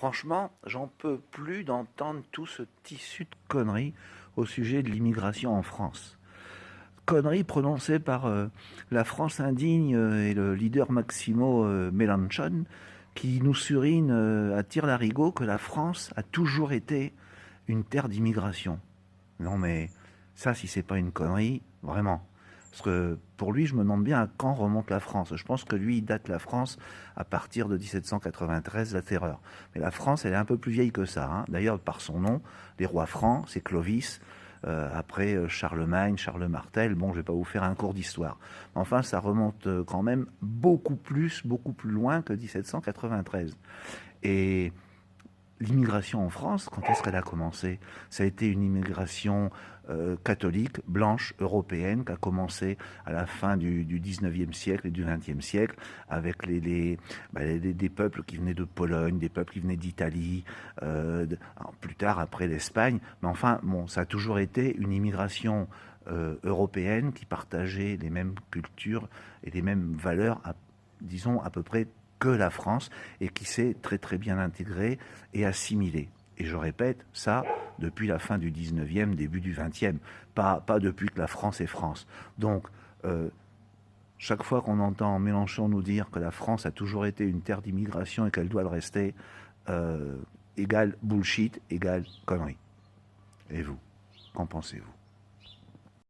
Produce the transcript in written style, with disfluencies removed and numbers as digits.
Franchement, j'en peux plus d'entendre tout ce tissu de conneries au sujet de l'immigration en France. Conneries prononcées par la France indigne et le leader Maximo Mélenchon, qui nous surine à tire-larigot que la France a toujours été une terre d'immigration. Non mais ça, si c'est pas une connerie, vraiment. Parce que pour lui, je me demande bien à quand remonte la France. Je pense que lui, il date la France à partir de 1793, la Terreur. Mais la France, elle est un peu plus vieille que ça, hein. D'ailleurs, par son nom, les rois francs, c'est Clovis. Après Charlemagne, Charles Martel. Bon, je vais pas vous faire un cours d'histoire. Enfin, ça remonte quand même beaucoup plus loin que 1793. Et l'immigration en France, quand est-ce qu'elle a commencé? Ça a été une immigration catholique, blanche, européenne, qui a commencé à la fin du 19e siècle et du 20e siècle, avec des peuples qui venaient de Pologne, des peuples qui venaient d'Italie, plus tard après l'Espagne. Mais enfin, bon, ça a toujours été une immigration européenne qui partageait les mêmes cultures et les mêmes valeurs, disons à peu près que la France, et qui s'est très très bien intégrée et assimilée. Et je répète, ça, depuis la fin du 19e, début du 20e, pas depuis que la France est France. Donc, chaque fois qu'on entend Mélenchon nous dire que la France a toujours été une terre d'immigration et qu'elle doit le rester, égale bullshit, égale connerie. Et vous, qu'en pensez-vous?